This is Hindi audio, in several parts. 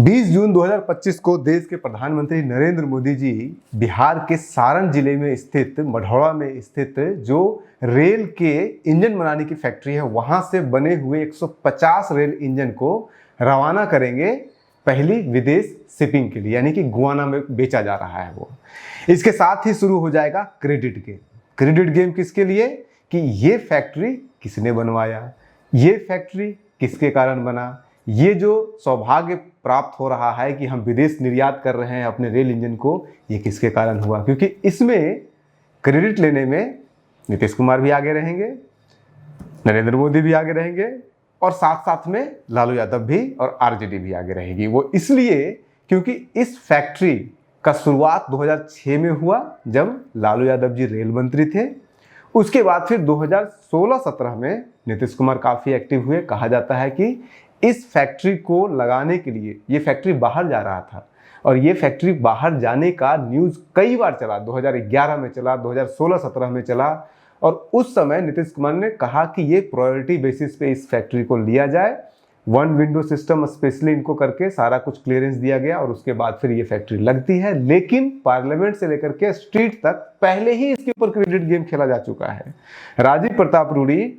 20 जून 2025 को देश के प्रधानमंत्री नरेंद्र मोदी जी बिहार के सारण जिले में स्थित मढ़ौरा में स्थित जो रेल के इंजन बनाने की फैक्ट्री है वहां से बने हुए 150 रेल इंजन को रवाना करेंगे पहली विदेश शिपिंग के लिए, यानी कि गुआना में बेचा जा रहा है वो। इसके साथ ही शुरू हो जाएगा क्रेडिट गेम। क्रेडिट गेम किसके लिए कि ये फैक्ट्री किसने बनवाया, ये फैक्ट्री किसके कारण बना, ये जो सौभाग्य प्राप्त हो रहा है कि हम विदेश निर्यात कर रहे हैं अपने रेल इंजन को, ये किसके कारण हुआ। क्योंकि इसमें क्रेडिट लेने में नीतीश कुमार भी आगे रहेंगे, नरेंद्र मोदी भी आगे रहेंगे और साथ साथ में लालू यादव भी और आरजेडी भी आगे रहेगी। वो इसलिए क्योंकि इस फैक्ट्री का शुरुआत 2006 में हुआ जब लालू यादव जी रेल मंत्री थे। उसके बाद फिर 2016-17 में नीतीश कुमार काफ़ी एक्टिव हुए। कहा जाता है कि इस फैक्ट्री को लगाने के लिए ये फैक्ट्री बाहर जा रहा था और ये फैक्ट्री बाहर जाने का न्यूज़ कई बार चला, 2011 में चला, 2016-17 में चला। और उस समय नीतीश कुमार ने कहा कि ये प्रायोरिटी बेसिस पे इस फैक्ट्री को लिया जाए, वन विंडो सिस्टम स्पेशली इनको करके सारा कुछ क्लियरेंस दिया गया और उसके बाद फिर ये फैक्ट्री लगती है। लेकिन पार्लियामेंट से लेकर के स्ट्रीट तक पहले ही इसके ऊपर क्रेडिट गेम खेला जा चुका है। राजीव प्रताप रूडी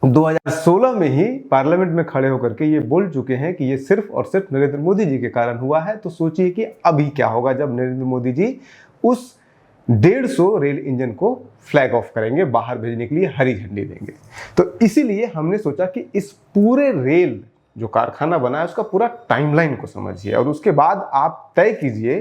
2016 में ही पार्लियामेंट में खड़े होकर के ये बोल चुके हैं कि ये सिर्फ और सिर्फ नरेंद्र मोदी जी के कारण हुआ है। तो सोचिए कि अभी क्या होगा जब नरेंद्र मोदी जी उस 150 रेल इंजन को फ्लैग ऑफ करेंगे, बाहर भेजने के लिए हरी झंडी देंगे। तो इसीलिए हमने सोचा कि इस पूरे रेल जो कारखाना बना है उसका पूरा टाइमलाइन को समझिए और उसके बाद आप तय कीजिए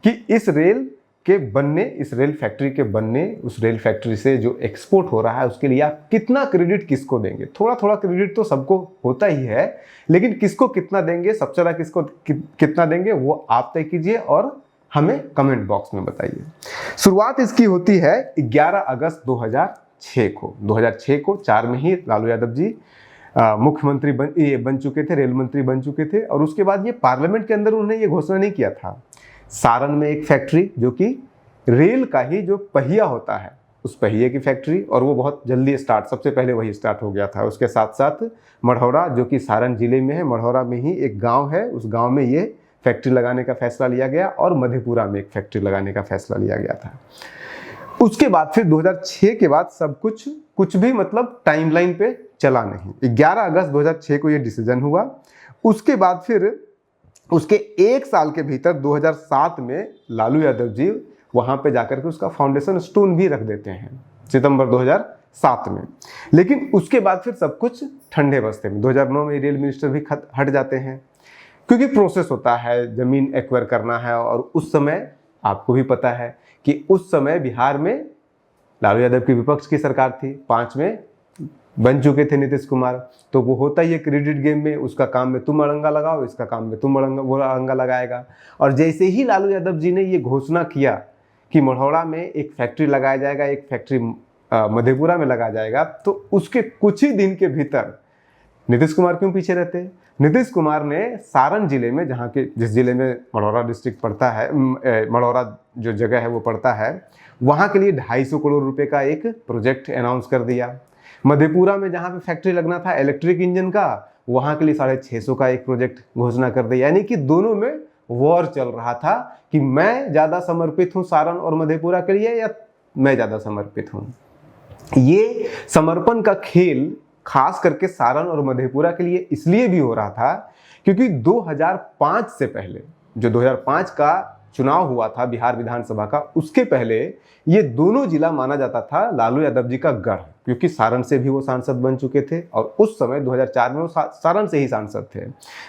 कि इस रेल के बनने, इस रेल फैक्ट्री के बनने, उस रेल फैक्ट्री से जो एक्सपोर्ट हो रहा है उसके लिए आप कितना क्रेडिट किसको देंगे। थोड़ा थोड़ा क्रेडिट तो सबको होता ही है, लेकिन किसको कितना देंगे, सबसे ज़्यादा किसको कितना देंगे वो आप तय कीजिए और हमें कमेंट बॉक्स में बताइए। शुरुआत इसकी होती है 11 अगस्त 2006 को। 2006 को 4 में ही लालू यादव जी मुख्यमंत्री बन चुके थे, रेल मंत्री बन चुके थे। और उसके बाद ये पार्लियामेंट के अंदर उन्होंने ये घोषणा नहीं किया था। सारण में एक फैक्ट्री जो कि रेल का ही जो पहिया होता है उस पहिए की फैक्ट्री, और वो बहुत जल्दी सबसे पहले वही स्टार्ट हो गया था। उसके साथ साथ मढ़ौरा जो कि सारण जिले में है, मढ़ौरा में ही एक गांव है, उस गांव में ये फैक्ट्री लगाने का फैसला लिया गया और मधेपुरा में एक फैक्ट्री लगाने का फैसला लिया गया था। उसके बाद फिर 2006 के बाद सब कुछ भी मतलब टाइमलाइन पे चला नहीं। 11 अगस्त 2006 को ये डिसीजन हुआ। उसके बाद फिर उसके एक साल के भीतर 2007 में लालू यादव जी वहां पे जाकर के उसका फाउंडेशन स्टोन भी रख देते हैं, सितंबर 2007 में। लेकिन उसके बाद फिर सब कुछ ठंडे बस्ते में 2009 में रेल मिनिस्टर भी हट जाते हैं, क्योंकि प्रोसेस होता है, जमीन एक्वायर करना है। और उस समय आपको भी पता है कि उस समय बिहार में लालू यादव की विपक्ष की सरकार थी, 5 में बन चुके थे नीतीश कुमार। तो वो होता ही है क्रेडिट गेम में, उसका काम में तुम अड़ंगा लगाओ, इसका काम में तुम वो अड़ंगा लगाएगा। और जैसे ही लालू यादव जी ने ये घोषणा किया कि मढ़ौरा में एक फैक्ट्री लगाया जाएगा, एक फैक्ट्री मधेपुरा में लगाया जाएगा, तो उसके कुछ ही दिन के भीतर नीतीश कुमार क्यों पीछे रहते। नीतीश कुमार ने सारण जिले में, जहाँ के जिस जिले में मढ़ौरा डिस्ट्रिक्ट पड़ता है, मढ़ौरा जो जगह है वो पड़ता है, वहाँ के लिए 250 करोड़ रुपए का एक प्रोजेक्ट अनाउंस कर दिया। मधेपुरा में जहाँ पे फैक्ट्री लगना था इलेक्ट्रिक इंजन का, वहाँ के लिए 650 का एक प्रोजेक्ट घोषणा कर दिया। यानी कि दोनों में वॉर चल रहा था कि मैं ज़्यादा समर्पित हूँ सारण और मधेपुरा के लिए या मैं ज़्यादा समर्पित हूँ। ये समर्पण का खेल खास करके सारण और मधेपुरा के लिए इसलिए भी हो रहा था क्योंकि 2005 से पहले, जो 2005 का चुनाव हुआ था बिहार विधानसभा का, उसके पहले ये दोनों जिला माना जाता था लालू यादव जी का गढ़, क्योंकि सारण से भी वो सांसद बन चुके थे और उस समय 2004 में वो सारण से ही सांसद थे।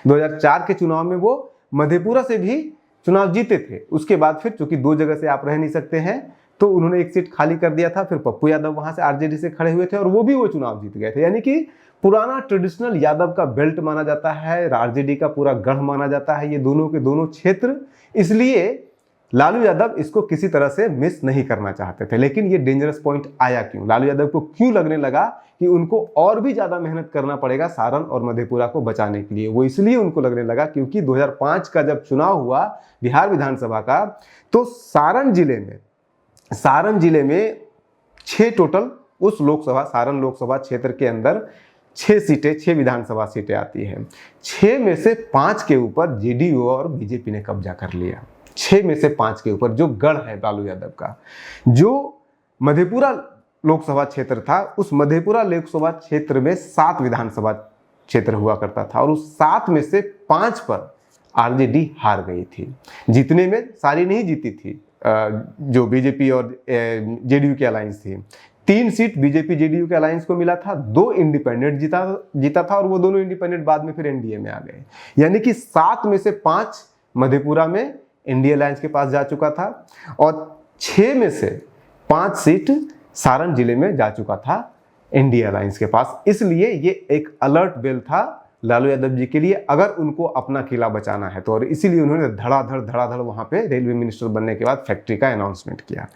2004 के चुनाव में वो मधेपुरा से भी चुनाव जीते थे। उसके बाद फिर चूंकि 2 जगह से आप रह नहीं सकते हैं तो उन्होंने एक सीट खाली कर दिया था। फिर पप्पू यादव वहां से आरजेडी से खड़े हुए थे और वो भी वो चुनाव जीत गए थे। यानी कि पुराना ट्रेडिशनल यादव का बेल्ट माना जाता है, आरजेडी का पूरा गढ़ माना जाता है ये दोनों के दोनों क्षेत्र। इसलिए लालू यादव इसको किसी तरह से मिस नहीं करना चाहते थे। लेकिन ये डेंजरस पॉइंट आया क्यों, लालू यादव को क्यों लगने लगा कि उनको और भी ज्यादा मेहनत करना पड़ेगा सारण और मधेपुरा को बचाने के लिए। वो इसलिए उनको लगने लगा क्योंकि 2005 का जब चुनाव हुआ बिहार विधानसभा का, तो सारण जिले में 6 टोटल उस सारण लोकसभा क्षेत्र के अंदर 6 विधानसभा सीटें आती हैं। 6 में से 5 के ऊपर जेडीयू और बीजेपी ने कब्जा कर लिया। 6 में से 5 के ऊपर जो गढ़ है लालू यादव का, जो मधेपुरा लोकसभा क्षेत्र था, उस मधेपुरा लोकसभा क्षेत्र में 7 विधानसभा क्षेत्र हुआ करता था और उस 7 में से 5 पर आरजेडी हार गई थी। जीतने में सारी नहीं जीती थी, जो बीजेपी और जेडीयू की अलायंस थी। 3 सीट बीजेपी जेडीयू के अलायंस को मिला था, 2 इंडिपेंडेंट जीता था और वो दोनों इंडिपेंडेंट बाद में फिर एनडीए में आ गए। यानी कि 7 में से 5 मधेपुरा में एनडीए अलायंस के पास जा चुका था और 6 में से 5 सीट सारण जिले में जा चुका था एनडीए अलायंस के पास। इसलिए ये एक अलर्ट बेल था लालू यादव जी के लिए, अगर उनको अपना किला बचाना है तो। और इसीलिए उन्होंने धड़ाधड़ वहां पे रेलवे मिनिस्टर बनने के बाद फैक्ट्री का अनाउंसमेंट किया।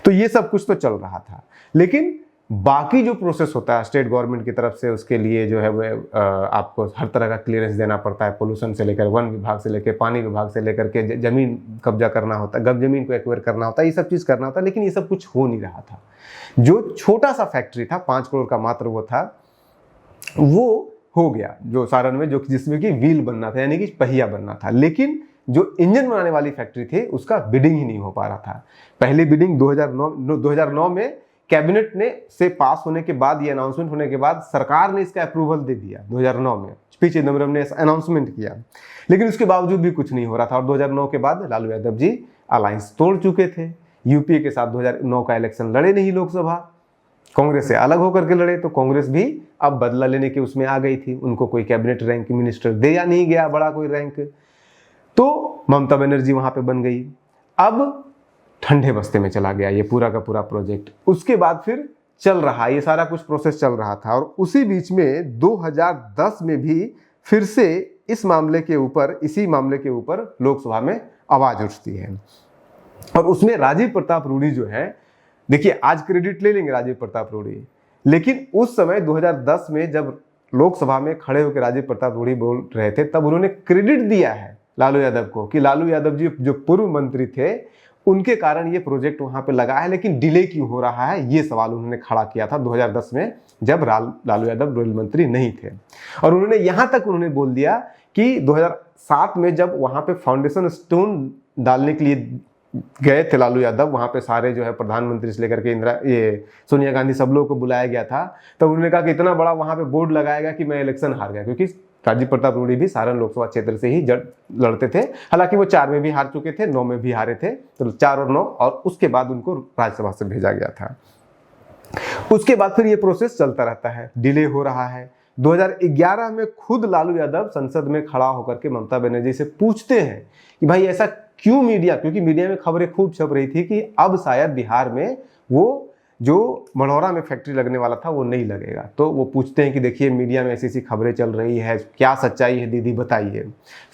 तो ये सब कुछ तो चल रहा था, लेकिन बाकी जो प्रोसेस होता है स्टेट गवर्नमेंट की तरफ से, उसके लिए जो है वो आपको हर तरह का क्लियरेंस देना पड़ता है। पोल्यूशन से लेकर, वन विभाग से लेकर, पानी विभाग से लेकर के जमीन कब्जा करना होता है, जमीन को एक्वायर करना होता है, ये सब चीज़ करना होता है। लेकिन ये सब कुछ हो नहीं रहा था। जो छोटा सा फैक्ट्री था, 5 करोड़ का मात्र वो था, वो हो गया जो सारण में, जो जिसमें कि व्हील बनना था, यानी कि पहिया बनना था। लेकिन जो इंजन बनाने वाली फैक्ट्री थी उसका बिडिंग ही नहीं हो पा रहा था। पहली बिडिंग 2009 में कैबिनेट ने से पास होने के बाद, ये अनाउंसमेंट होने के बाद सरकार ने इसका अप्रूवल दे दिया 2009 में, पी चिदम्बरम ने अनाउंसमेंट किया। लेकिन उसके बावजूद भी कुछ नहीं हो रहा था और 2009 के बाद लालू यादव जी अलायंस तोड़ चुके थे। यूपीए के साथ 2009 का इलेक्शन लड़े नहीं लोकसभा, कांग्रेस से अलग होकर के लड़े, तो कांग्रेस भी अब बदला लेने के उसमें आ गई थी। उनको कोई कैबिनेट रैंक मिनिस्टर दिया नहीं गया, बड़ा कोई रैंक, तो ममता बनर्जी वहां पे बन गई। अब ठंडे बस्ते में चला गया ये पूरा का पूरा प्रोजेक्ट। उसके बाद फिर चल रहा, ये सारा कुछ प्रोसेस चल रहा था। और उसी बीच में 2010 में भी फिर से इस मामले के ऊपर, इसी मामले के ऊपर लोकसभा में आवाज उठती है और उसमें राजीव प्रताप रूडी जो है, देखिए आज क्रेडिट ले लेंगे राजीव प्रताप रूडी, लेकिन उस समय 2010 में जब लोकसभा में खड़े होकर राजीव प्रताप रूडी बोल रहे थे, तब उन्होंने क्रेडिट दिया है लालू यादव को कि लालू यादव जी जो पूर्व मंत्री थे, उनके कारण ये प्रोजेक्ट वहां पे लगा है, लेकिन डिले क्यों हो रहा है, ये सवाल उन्होंने खड़ा किया था 2010 में, जब लालू यादव रेल मंत्री नहीं थे। और उन्होंने यहां तक उन्होंने बोल दिया कि 2007 में जब वहां पे फाउंडेशन स्टोन डालने के लिए गए थे लालू यादव, वहां पे सारे जो है प्रधानमंत्री से लेकर के ये सोनिया गांधी, सब लोगों को बुलाया गया था, तब उन्होंने कहा कि इतना बड़ा वहां पे बोर्ड लगाएगा कि मैं इलेक्शन हार गया, क्योंकि राजीव प्रताप रूडी भी सारण लोकसभा क्षेत्र से ही लड़ते थे। हालांकि वो 4 में भी हार चुके थे, 9 में भी हारे थे, तो 4 और 9, और उसके बाद उनको राज्यसभा से भेजा गया था। उसके बाद फिर ये प्रोसेस चलता रहता है, डिले हो रहा है। 2011 में खुद लालू यादव संसद में खड़ा होकर के ममता बनर्जी से पूछते हैं कि भाई ऐसा क्यों, मीडिया, क्योंकि मीडिया में खबरें खूब छप रही थी कि अब शायद बिहार में वो जो मढ़ौरा में फैक्ट्री लगने वाला था वो नहीं लगेगा। तो वो पूछते हैं कि देखिए मीडिया में ऐसी ऐसी खबरें चल रही है, क्या सच्चाई है दीदी बताइए।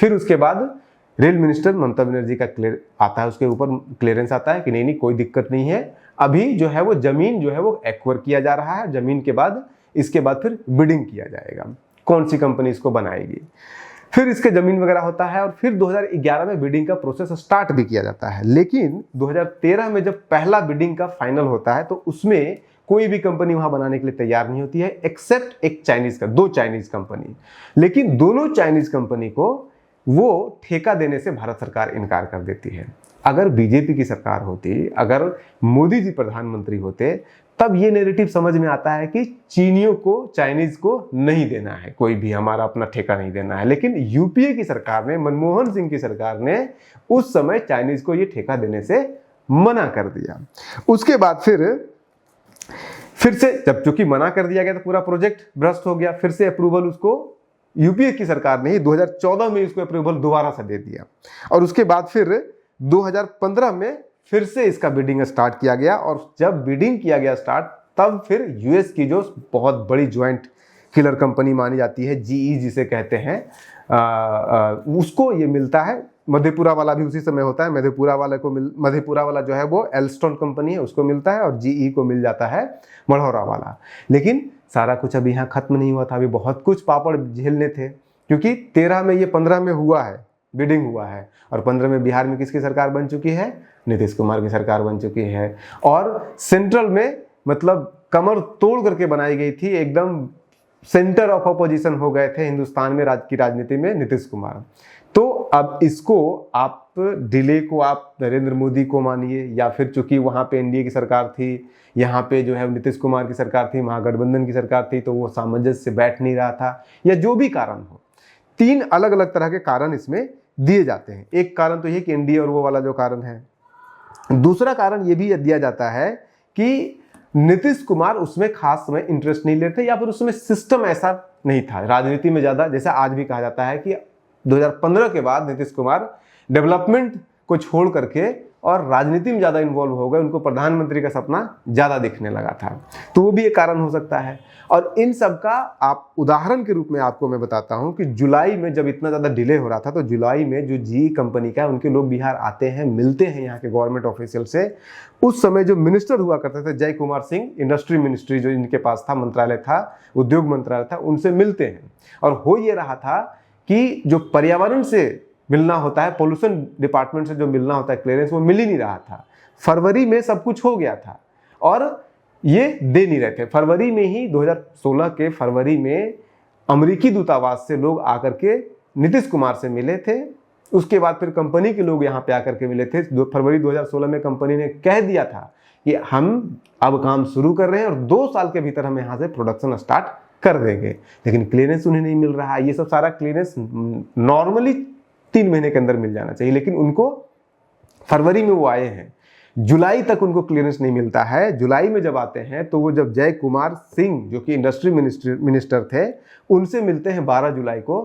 फिर उसके बाद रेल मिनिस्टर ममता बनर्जी का आता है, उसके ऊपर क्लियरेंस आता है कि नहीं नहीं कोई दिक्कत नहीं है, अभी जो है वो जमीन जो है वो एक्वायर किया जा रहा है, जमीन के बाद इसके बाद फिर बिडिंग किया जाएगा, कौन सी कंपनी इसको बनाएगी, फिर इसके जमीन वगैरह होता है। और फिर 2011 में बिडिंग का प्रोसेस स्टार्ट भी किया जाता है। लेकिन 2013 में जब पहला बिडिंग का फाइनल होता है तो उसमें कोई भी कंपनी वहां बनाने के लिए तैयार नहीं होती है, एक्सेप्ट एक चाइनीज का, 2 चाइनीज कंपनी। लेकिन दोनों चाइनीज कंपनी को वो ठेका देने से भारत सरकार इनकार कर देती है। अगर बीजेपी की सरकार होती, अगर मोदी जी प्रधानमंत्री होते, तब ये नैरेटिव समझ में आता है कि चीनियों को, चाइनीज को नहीं देना है, कोई भी हमारा अपना ठेका नहीं देना है। लेकिन यूपीए की सरकार ने, मनमोहन सिंह की सरकार ने उस समय चाइनीज को ये ठेका देने से मना कर दिया। उसके बाद फिर से जब चूंकि मना कर दिया गया तो पूरा प्रोजेक्ट भ्रष्ट हो गया। फिर से अप्रूवल उसको यूपीए की सरकार ने ही 2014 में इसको अप्रूवल दोबारा से दे दिया। और उसके बाद फिर 2015 में फिर से इसका बिडिंग स्टार्ट किया गया। और जब बिडिंग किया गया स्टार्ट, तब फिर यूएस की जो बहुत बड़ी ज्वाइंट किलर कंपनी मानी जाती है, जीई जिसे कहते हैं, उसको ये मिलता है। मधेपुरा वाला भी उसी समय होता है, मधेपुरा वाला जो है वो एल्स्टोन कंपनी है, उसको मिलता है, और जीई को मिल जाता है मढ़ौरा वाला। लेकिन सारा कुछ अभी यहाँ खत्म नहीं हुआ था, अभी बहुत कुछ पापड़ झेलने थे, क्योंकि 13 में ये 15 में हुआ है, बिडिंग हुआ है। और 15 में बिहार में किसकी सरकार बन चुकी है? नीतीश कुमार की सरकार बन चुकी है। और सेंट्रल में मतलब कमर तोड़ करके बनाई गई थी, एकदम सेंटर ऑफ अपोजिशन हो गए थे हिंदुस्तान में की राजनीति में नीतीश कुमार। तो अब इसको आप डिले को आप नरेंद्र मोदी को मानिए, या फिर चूंकि वहां पे एनडीए की सरकार थी, यहाँ पे जो है नीतीश कुमार की सरकार थी, महागठबंधन की सरकार थी, तो वो सामंजस्य से बैठ नहीं रहा था, या जो भी कारण हो। 3 अलग अलग तरह के कारण इसमें दिए जाते हैं। एक कारण तो ये कि एनडीए और वो वाला जो कारण है। दूसरा कारण ये भी दिया जाता है कि नीतीश कुमार उसमें खास समय इंटरेस्ट नहीं लेते, या फिर उसमें सिस्टम ऐसा नहीं था राजनीति में ज़्यादा। जैसा आज भी कहा जाता है कि 2015 के बाद नीतीश कुमार डेवलपमेंट को छोड़ करके और राजनीति में ज़्यादा इन्वॉल्व हो गए, उनको प्रधानमंत्री का सपना ज़्यादा दिखने लगा था। तो वो भी एक कारण हो सकता है। और इन सब का आप उदाहरण के रूप में आपको मैं बताता हूं कि जुलाई में जब इतना ज़्यादा डिले हो रहा था, तो जुलाई में जो जीई कंपनी का है उनके लोग बिहार आते हैं, मिलते हैं यहाँ के गवर्नमेंट ऑफिशियल से। उस समय जो मिनिस्टर हुआ करते थे जय कुमार सिंह, इंडस्ट्री मिनिस्ट्री जो इनके पास था, मंत्रालय था, उद्योग मंत्रालय था, उनसे मिलते हैं। और हो ये रहा था कि जो पर्यावरण से मिलना होता है, पोल्यूशन डिपार्टमेंट से जो मिलना होता है क्लियरेंस, वो मिल ही नहीं रहा था। फरवरी में सब कुछ हो गया था और ये दे नहीं रहे थे। फरवरी में ही 2016 के फरवरी में अमेरिकी दूतावास से लोग आकर के नीतीश कुमार से मिले थे। उसके बाद फिर कंपनी के लोग यहाँ पे आकर के मिले थे। फरवरी 2016 में कंपनी ने कह दिया था कि हम अब काम शुरू कर रहे हैं और 2 साल के भीतर हम यहाँ से प्रोडक्शन स्टार्ट कर देंगे, लेकिन क्लियरेंस उन्हें नहीं मिल रहा है। ये सब सारा क्लियरेंस नॉर्मली 3 महीने के अंदर मिल जाना चाहिए, लेकिन उनको फरवरी में वो आए हैं, जुलाई तक उनको क्लियरेंस नहीं मिलता है। जुलाई में जब आते हैं तो वो जब जय कुमार सिंह जो कि इंडस्ट्री मिनिस्टर थे उनसे मिलते हैं 12 जुलाई को,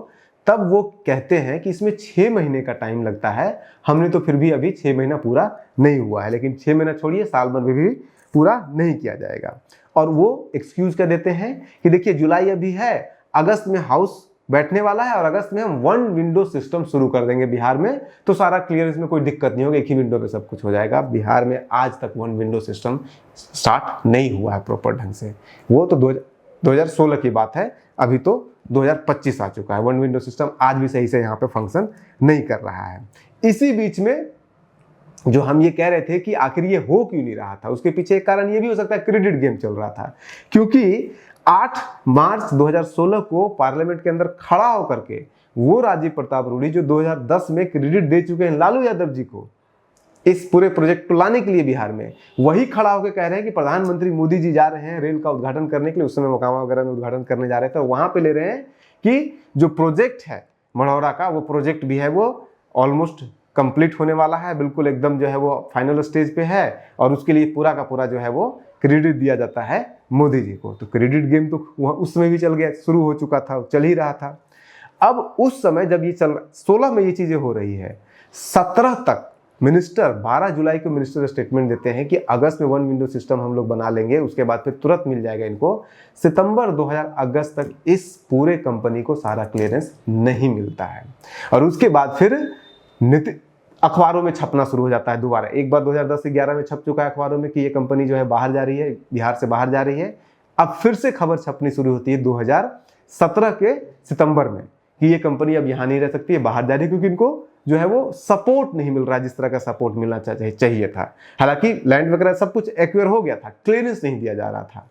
तब वो कहते हैं कि इसमें 6 महीने का टाइम लगता है। हमने तो फिर भी अभी 6 महीना पूरा नहीं हुआ है, लेकिन 6 महीना छोड़िए, साल भर में भी पूरा नहीं किया जाएगा। और वो एक्सक्यूज क्या देते हैं कि देखिए जुलाई अभी है, अगस्त में हाउस बैठने वाला है और अगस्त में हम 1 विंडो सिस्टम शुरू कर देंगे बिहार में, तो सारा क्लियरेंस में कोई दिक्कत नहीं होगी, एक ही विंडो पे सब कुछ हो जाएगा। बिहार में आज तक 1 विंडो सिस्टम स्टार्ट नहीं हुआ है प्रॉपर ढंग से। वो तो 2016 की बात है, अभी तो 2025 आ चुका है। 1 विंडो सिस्टम आज भी सही से यहाँ पे फंक्शन नहीं कर रहा है। इसी बीच में जो हम ये कह रहे थे कि आखिर ये हो क्यों नहीं रहा था, उसके पीछे एक कारण ये भी हो सकता है, क्रेडिट गेम चल रहा था। क्योंकि 8 मार्च 2016 को पार्लियामेंट के अंदर खड़ा होकर के वो राजीव प्रताप रूडी जो 2010 में क्रेडिट दे चुके हैं लालू यादव जी को इस पूरे प्रोजेक्ट को लाने के लिए बिहार में, वही खड़ा होकर कह रहे हैं कि प्रधानमंत्री मोदी जी जा रहे हैं रेल का उद्घाटन करने के लिए। उस समय मोकामा वगैरह में उद्घाटन करने जा रहे थे, वहां पे ले रहे हैं कि जो प्रोजेक्ट है मढ़ौरा का, वो प्रोजेक्ट भी है वो ऑलमोस्ट कंप्लीट होने वाला है, बिल्कुल एकदम जो है वो फाइनल स्टेज पे है, और उसके लिए पूरा का पूरा जो है वो क्रेडिट दिया जाता है मोदी जी को। तो क्रेडिट गेम तो उस समय भी चल गया, शुरू हो चुका था, चल ही रहा था। अब उस समय जब ये 16 में ये चीजें हो रही है, 17 तक मिनिस्टर 12 जुलाई को मिनिस्टर स्टेटमेंट देते हैं कि अगस्त में 1 विंडो सिस्टम हम लोग बना लेंगे, उसके बाद फिर तुरंत मिल जाएगा इनको। सितंबर 2000 अगस्त तक इस पूरे कंपनी को सारा क्लियरेंस नहीं मिलता है, और उसके बाद फिर अखबारों में छपना शुरू हो जाता है दोबारा। एक बार 2010 से 11 में छप चुका है अखबारों में कि ये कंपनी जो है बाहर जा रही है, बिहार से बाहर जा रही है। अब फिर से खबर छपनी शुरू होती है 2017 के सितंबर में कि ये कंपनी अब यहाँ नहीं रह सकती है, बाहर जा रही है, क्योंकि इनको जो है वो सपोर्ट नहीं मिल रहा जिस तरह का सपोर्ट मिलना चाहिए था। हालांकि लैंड वगैरह सब कुछ एक्वायर हो गया था, क्लियरेंस नहीं दिया जा रहा था।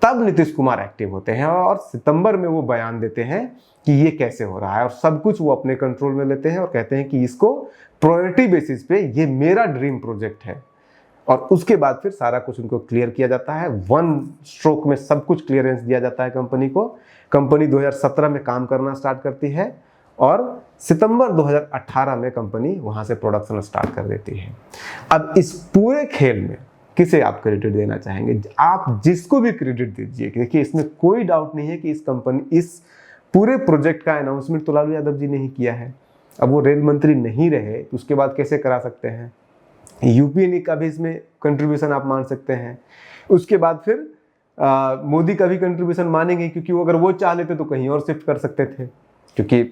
तब नीतीश कुमार एक्टिव होते हैं और सितंबर में वो बयान देते हैं कि ये कैसे हो रहा है, और सब कुछ वो अपने कंट्रोल में लेते हैं और कहते हैं कि इसको प्रायोरिटी बेसिस पे ये मेरा ड्रीम प्रोजेक्ट है। और उसके बाद फिर सारा कुछ उनको क्लियर किया जाता है, 1 स्ट्रोक में सब कुछ क्लियरेंस दिया जाता है कंपनी को। कंपनी 2017 में काम करना स्टार्ट करती है और सितंबर 2018 में कंपनी वहां से प्रोडक्शन स्टार्ट कर देती है। अब इस पूरे खेल में किसे आप क्रेडिट देना चाहेंगे? आप जिसको भी क्रेडिट दीजिए, देखिए इसमें कोई डाउट नहीं है कि इस पूरे प्रोजेक्ट का अनाउंसमेंट तो लालू यादव जी ने ही किया है। अब वो रेल मंत्री नहीं रहे तो उसके बाद कैसे करा सकते हैं? यूपीए का भी इसमें कंट्रीब्यूशन आप मान सकते हैं। उसके बाद फिर मोदी का भी कंट्रीब्यूशन मानेंगे, क्योंकि वो अगर वो चाह लेते तो कहीं और शिफ्ट कर सकते थे, क्योंकि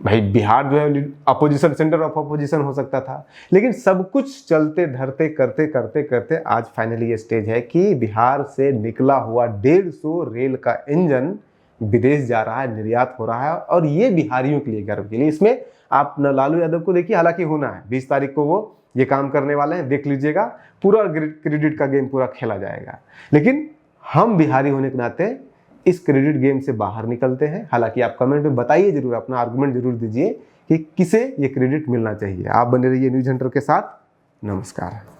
भाई बिहार जो है अपोजिशन, सेंटर ऑफ अपोजिशन हो सकता था। लेकिन सब कुछ चलते धरते करते करते करते आज फाइनली ये स्टेज है कि बिहार से निकला हुआ 150 रेल का इंजन विदेश जा रहा है, निर्यात हो रहा है, और ये बिहारियों के लिए गर्व के लिए। इसमें आप न लालू यादव को देखिए, हालांकि होना है 20 तारीख को वो ये काम करने वाले हैं, देख लीजिएगा, पूरा क्रेडिट का गेम पूरा खेला जाएगा। लेकिन हम बिहारी होने के नाते इस क्रेडिट गेम से बाहर निकलते हैं। हालांकि आप कमेंट में बताइए जरूर, अपना आर्गुमेंट जरूर दीजिए कि किसे ये क्रेडिट मिलना चाहिए। आप बने रहिए न्यूज हंटर के साथ। नमस्कार।